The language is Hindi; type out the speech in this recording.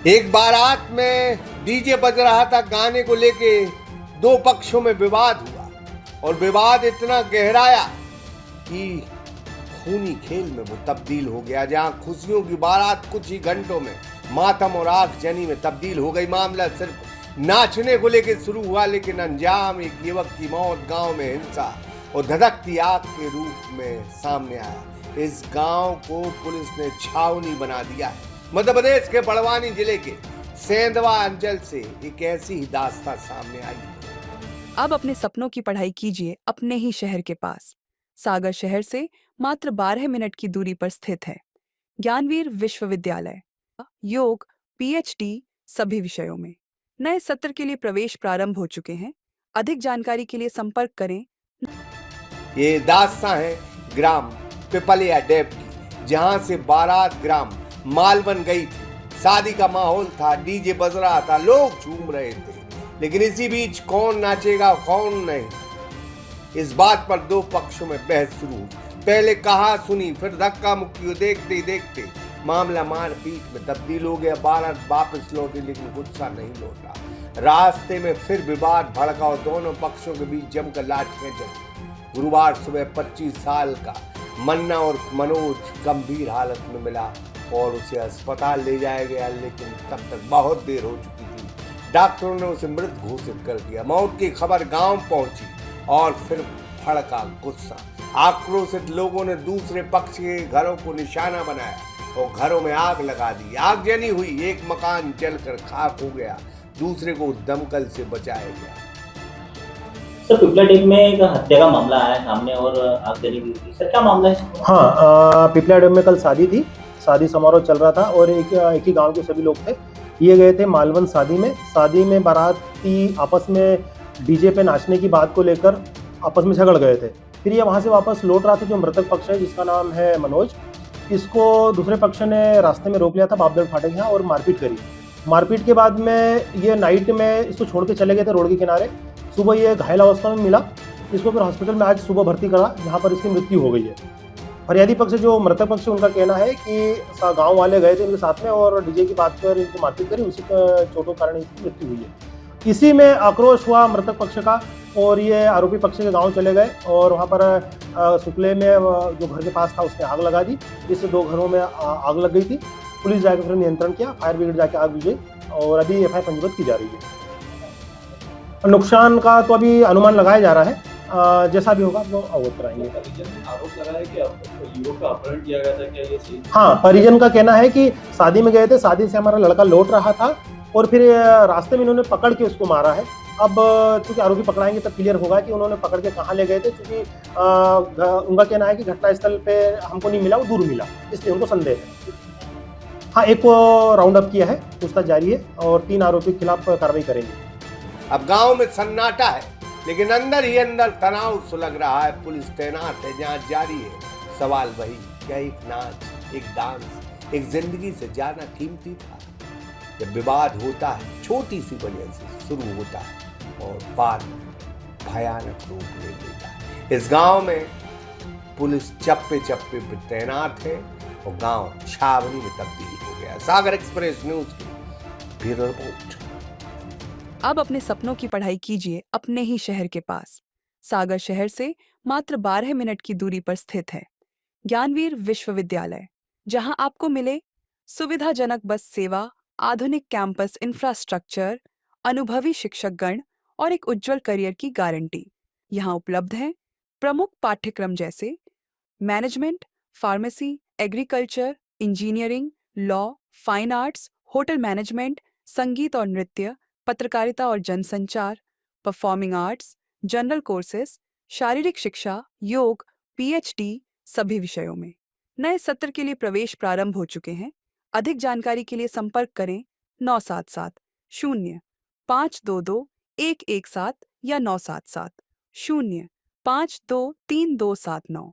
एक बारात में डीजे बज रहा था, गाने को लेके दो पक्षों में विवाद हुआ और विवाद इतना गहराया कि खूनी खेल में वो तब्दील हो गया, जहां खुशियों की बारात कुछ ही घंटों में मातम और आगजनी में तब्दील हो गई। मामला सिर्फ नाचने को लेकर शुरू हुआ, लेकिन अंजाम एक युवक की मौत, गांव में हिंसा और धधकती आग के रूप में सामने आया। इस गांव को पुलिस ने छावनी बना दिया है। मध्य प्रदेश के बड़वानी जिले के सेंधवा अंचल से एक ऐसी ही दास्तां सामने आई है। अब अपने सपनों की पढ़ाई कीजिए अपने ही शहर के पास। सागर शहर से मात्र 12 मिनट की दूरी पर स्थित है ज्ञानवीर विश्वविद्यालय। योग, पीएचडी सभी विषयों में। नए सत्र के लिए प्रवेश प्रारंभ हो चुके हैं। अधिक जानकारी के लिए संपर्क करें। ये दास्तां है ग्राम पिपलिया डैम की, जहां से बारात ग्राम मालवन गई थी। शादी का माहौल था, डीजे बज रहा था, लोग झूम रहे थे, लेकिन इसी बीच कौन नाचेगा कौन नहीं, इस बात पर दो पक्षों में बहस शुरू हुई। पहले कहा सुनी, फिर धक्का मुक्की, देखते ही देखते मामला मारपीट में तब्दील हो गया। बारात वापस लौटी, लेकिन गुस्सा नहीं लौटा। रास्ते में फिर विवाद भड़का और दोनों पक्षों के बीच जमकर लाठियां चली। गुरुवार सुबह 25 साल का मन्ना और मनोज गंभीर हालत में मिला और उसे अस्पताल ले जाया गया, लेकिन तब तक बहुत देर हो चुकी थी। डॉक्टरों ने उसे मृत घोषित कर दिया। मौत की खबर गांव पहुंची और फिर भड़का गुस्सा। आक्रोशित लोगों ने दूसरे पक्ष के घरों को निशाना बनाया और घरों में आग लगा दी। आगजनी हुई, एक मकान जलकर खाक हो गया, दूसरे को दमकल से बचाया गया। सर, पिपला डैम में एक हत्या का मामला आया सामने और आगजनी भी हुई। सर, क्या मामला है? हाँ, पिपला डैम में कल शादी थी। शादी समारोह चल रहा था और एक ही गांव के सभी लोग थे। ये गए थे मालवन शादी में बाराती आपस में डीजे पे नाचने की बात को लेकर आपस में झगड़ गए थे। फिर ये वहाँ से वापस लौट रहा था। जो मृतक पक्ष है, जिसका नाम है मनोज, इसको दूसरे पक्ष ने रास्ते में रोक लिया था बाबगढ़ फाटक यहाँ और मारपीट करी। मारपीट के बाद में ये नाइट में इसको छोड़ के चले गए थे रोड के किनारे। सुबह ये घायल अवस्था में मिला। इसको फिर हॉस्पिटल में आज सुबह भर्ती करा, जहाँ पर इसकी मृत्यु हो गई है। फरियादी पक्ष जो मृतक पक्ष उनका कहना है कि गांव वाले गए थे इनके साथ में और डीजे की बात पर इनको मारपीट करी, उसी चोटों के कारण इसकी मृत्यु हुई है। इसी में आक्रोश हुआ मृतक पक्ष का और ये आरोपी पक्ष के गांव चले गए और वहाँ पर सुकले में जो घर के पास था उसने आग लगा दी। इससे दो घरों में आग लग गई थी। पुलिस जाकर फिर नियंत्रण किया, फायर ब्रिगेड जाके आग बुझाई और अभी एफआईआर पंजीबद्ध की जा रही है। नुकसान का तो अभी अनुमान लगाया जा रहा है। जैसा भी होगा वो अवगत कराएंगे। आरोप लगा है कि युवक का अपहरण किया गया था, क्या ये सही? हाँ, परिजन का कहना है कि शादी में गए थे, शादी से हमारा लड़का लौट रहा था और फिर रास्ते में इन्होंने पकड़ के उसको मारा है। अब चूंकि आरोपी पकड़ाएंगे तब क्लियर होगा कि उन्होंने पकड़ के कहाँ ले गए थे, क्योंकि उनका कहना है कि घटनास्थल पे हमको नहीं मिला, वो दूर मिला, इसलिए उनको संदेह है। हाँ, एक को राउंड अप किया है, पूछताछ जारी है और 3 आरोपी के खिलाफ कार्रवाई करेंगे। अब गांव में सन्नाटा है, लेकिन अंदर ही अंदर तनाव सुलग रहा है। पुलिस तैनात है, जांच जारी है। सवाल वही, क्या एक नाच, एक डांस, एक जिंदगी से ज्यादा कीमती था? जब विवाद होता है, छोटी सी वजह से शुरू होता है और बाद भयानक रूप ले लेता है। इस गांव में पुलिस चप्पे चप्पे पर तैनात है और गांव छावनी में तब्दील हो गया। सागर एक्सप्रेस न्यूज की ब्यूरो रिपोर्ट। अब अपने सपनों की पढ़ाई कीजिए अपने ही शहर के पास। सागर शहर से मात्र 12 मिनट की दूरी पर स्थित है ज्ञानवीर विश्वविद्यालय, जहां आपको मिले सुविधाजनक बस सेवा, आधुनिक कैंपस इंफ्रास्ट्रक्चर, अनुभवी शिक्षकगण और एक उज्जवल करियर की गारंटी। यहाँ उपलब्ध है प्रमुख पाठ्यक्रम जैसे management, pharmacy, agriculture, engineering, law, fine arts, hotel management, संगीत और नृत्य, पत्रकारिता और जनसंचार, परफॉर्मिंग आर्ट्स, जनरल कोर्सेज, शारीरिक शिक्षा, योग, पीएचडी सभी विषयों में। नए सत्र के लिए प्रवेश प्रारंभ हो चुके हैं। अधिक जानकारी के लिए संपर्क करें 977 0 522 117 या 977 0 523 279।